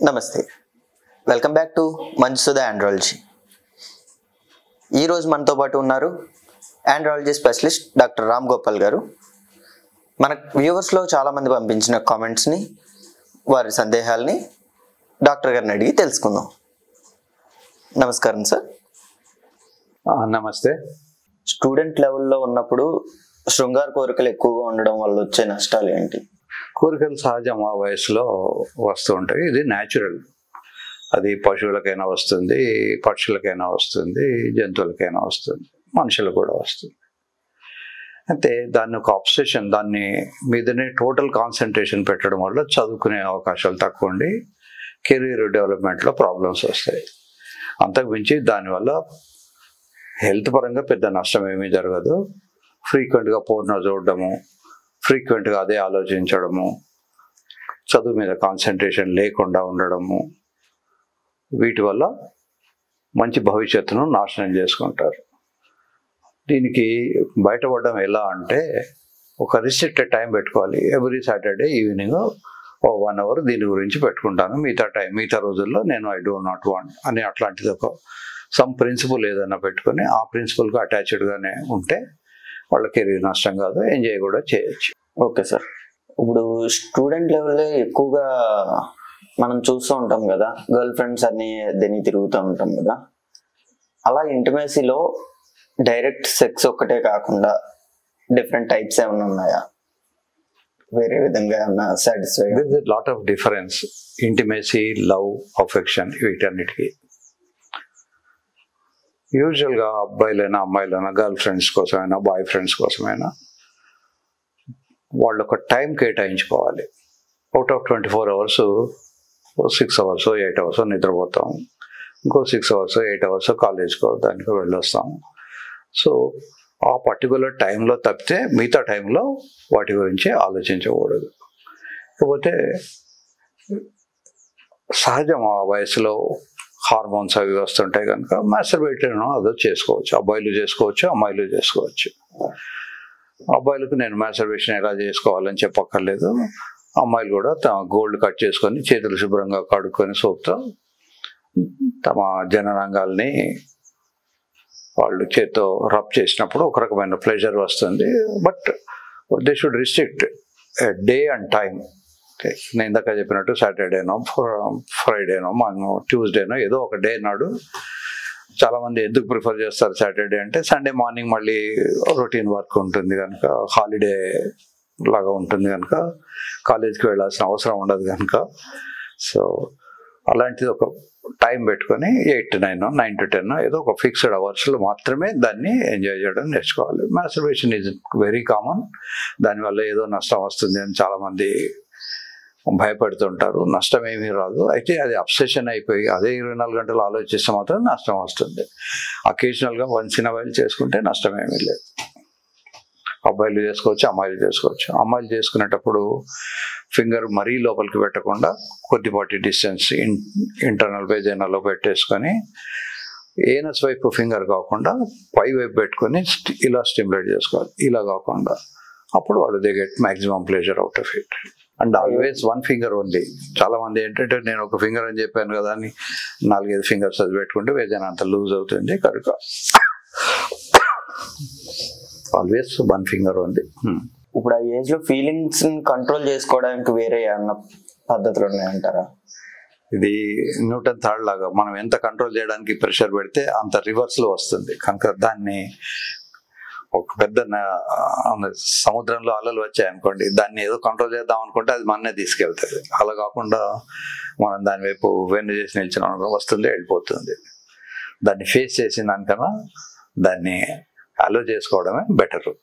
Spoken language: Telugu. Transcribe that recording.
నమస్తే, వెల్కమ్ బ్యాక్ టు మంచుసుధా ఆండ్రాలజీ. ఈరోజు మనతో పాటు ఉన్నారు andrology specialist doctor Ram Gopal గారు. మన వ్యూవర్స్లో చాలామంది పంపించిన కామెంట్స్ని, వారి సందేహాలని డాక్టర్ గారిని అడిగి తెలుసుకుందాం. నమస్కారం సార్. నమస్తే. స్టూడెంట్ లెవెల్లో ఉన్నప్పుడు శృంగార కోరికలు ఎక్కువగా ఉండడం వల్ల వచ్చే నష్టాలు ఏంటి? కోరికలు సహజం, ఆ వయసులో వస్తూ ఉంటాయి. ఇది న్యాచురల్. అది పశువులకైనా వస్తుంది, పక్షులకైనా వస్తుంది, జంతువులకైనా వస్తుంది, మనుషులకు కూడా వస్తుంది. అయితే దాన్ని ఒక అబ్సెషన్, దాన్ని మీదనే టోటల్ కాన్సన్ట్రేషన్ పెట్టడం వల్ల చదువుకునే అవకాశాలు తక్కువ ఉండి కెరీర్ డెవలప్మెంట్లో ప్రాబ్లమ్స్ వస్తాయి. అంతకుమించి దానివల్ల హెల్త్ పరంగా పెద్ద నష్టం ఏమీ జరగదు. ఫ్రీక్వెంట్గా పోర్నో చూడడము, ఫ్రీక్వెంట్గా అదే ఆలోచించడము, చదువు మీద కాన్సన్ట్రేషన్ లేకుండా ఉండడము, వీటి వల్ల మంచి భవిష్యత్తును నాశనం చేసుకుంటారు. దీనికి బయటపడడం ఎలా అంటే, ఒక రిస్ట్రిక్టెడ్ టైం పెట్టుకోవాలి. ఎవ్రీ సాటర్డే ఈవినింగ్ 1 hour దీని గురించి పెట్టుకుంటాను. మిగతా రోజుల్లో నేను ఐ డో నాట్ వాంట్ అని అట్లాంటిది ఒక సమ్ ప్రిన్సిపల్ ఏదైనా పెట్టుకొని ఆ ప్రిన్సిపల్కి అటాచ్డ్గానే ఉంటే వాళ్ళ కెరీర్ నష్టం కాదు, ఎంజాయ్ కూడా చేయొచ్చు. Okay sir. ఇప్పుడు స్టూడెంట్ లెవెల్లో ఎక్కువగా మనం చూస్తూ ఉంటాం కదా, గర్ల్ ఫ్రెండ్స్ అన్ని దీన్ని తిరుగుతూ ఉంటాం కదా. అలా ఇంటిమేసీలో డైరెక్ట్ సెక్స్ ఒక్కటే కాకుండా డిఫరెంట్ టైప్స్ ఏమైనా ఉన్నాయా? వేరే విధంగా ఏమన్నా satisfy? This is lot of difference. Intimacy, love, affection, వీటన్నిటికీ యూజువల్గా అబ్బాయిలైనా అమ్మాయిలైనా గర్ల్ ఫ్రెండ్స్ కోసమైనా బాయ్ ఫ్రెండ్స్ కోసమైనా వాళ్ళు ఒక టైం కేటాయించుకోవాలి. Out of 24 hours 6 hours 8 hours నిద్రపోతాం, ఇంకో 6 hours 8 hours కాలేజ్కో దానికి వెళ్ళొస్తాం. సో ఆ పర్టికులర్ టైంలో తప్పితే మిగతా టైంలో వాటి గురించి ఆలోచించకూడదు. కాకపోతే సహజం, ఆ వయసులో హార్మోన్స్ అవి వస్తుంటాయి కనుక మాస్టర్బేషన్ అదో చేసుకోవచ్చు. అబ్బాయిలు చేసుకోవచ్చు, అమ్మాయిలు చేసుకోవచ్చు. అబ్బాయిలకు నేను మాస్టర్బేషన్ ఎలా చేసుకోవాలని చెప్పక్కర్లేదు. అమ్మాయిలు కూడా తమ గోల్డ్ కట్ చేసుకొని చేతులు శుభ్రంగా కడుక్కొని సోప్తో తమ జననాంగాల్ని వాళ్ళు చేత్తో రబ్ చేసినప్పుడు ఒక రకమైన ప్లెజర్ వస్తుంది. But they should restrict day and time. నేను ఇందాక చెప్పినట్టు సాటర్డేనో, ఫ్రైడేనో, ట్యూస్డేనో ఏదో ఒక డే నాడు. చాలామంది ఎందుకు ప్రిఫర్ చేస్తారు సాటర్డే అంటే, సండే మార్నింగ్ మళ్ళీ రొటీన్ వర్క్ ఉంటుంది కనుక, హాలిడే లాగా ఉంటుంది కనుక, కాలేజ్కి వెళ్ళాల్సిన అవసరం ఉండదు కనుక. సో అలాంటిది ఒక టైం పెట్టుకొని 8 to 9, 9 to 10 ఏదో ఒక ఫిక్స్డ్ అవర్స్లో మాత్రమే దాన్ని ఎంజాయ్ చేయడం నేర్చుకోవాలి. Masturbation is very common. దానివల్ల ఏదో నష్టం వస్తుంది అని చాలామంది భయపడుతుంటారు. నష్టం ఏమీ రాదు. అయితే అది అబ్సెషన్ అయిపోయి అదే 24 గంటలు ఆలోచిస్తే మాత్రం నష్టం వస్తుంది. అకేషనల్గా వన్స్ ఇన్ అ వైల్ చేసుకుంటే నష్టం ఏమీ లేదు. అబ్బాయిలు చేసుకోవచ్చు, అమ్మాయిలు చేసుకోవచ్చు. అమ్మాయిలు చేసుకునేటప్పుడు ఫింగర్ మరీ లోపలికి పెట్టకుండా కొద్దిపాటి డిస్టెన్స్ ఇంటర్నల్ వెజైనాలో పెట్టేసుకొని ఏనస్ వైపు ఫింగర్ కాకుండా పై వైపు పెట్టుకొని ఇలా స్టిమ్యులేట్ చేసుకోవాలి. ఇలా కాకుండా అప్పుడు వాళ్ళు they get maximum pleasure out of it. And always 1 finger only. చాలా మంది ఏంటంటే, నేను ఒక ఫింగర్ అని చెప్పాను కదా అని 4-5 fingers అది పెట్టుకుంటే వేజన అంత లూజ్ అవుతుంది కనుక ఆల్వేస్ 1 finger ఓన్లీ. ఇప్పుడు ఆ ఏజ్ లో ఫీలింగ్స్ కంట్రోల్ చేసుకోవడానికి వేరే ఏమన్నా పద్ధతులు ఉన్నాయంటారా? ఇది న్యూటన్ థర్డ్ లాగా, మనం ఎంత కంట్రోల్ చేయడానికి ప్రెషర్ పెడితే అంత రివర్స్లో వస్తుంది కనుక దాన్ని ఒక పెద్ద సముద్రంలో అలలు వచ్చాయనుకోండి, దాన్ని ఏదో కంట్రోల్ చేద్దాం అనుకుంటే అది మననే తీసుకెళ్తుంది. అలా కాకుండా మనం దాని వైపు వెన్ను చేసి నిలిచిన వస్తుంది, వెళ్ళిపోతుంది. దాన్ని ఫేస్ చేసిన దానికన్నా దాన్ని అలో చేసుకోవడమే బెటరు.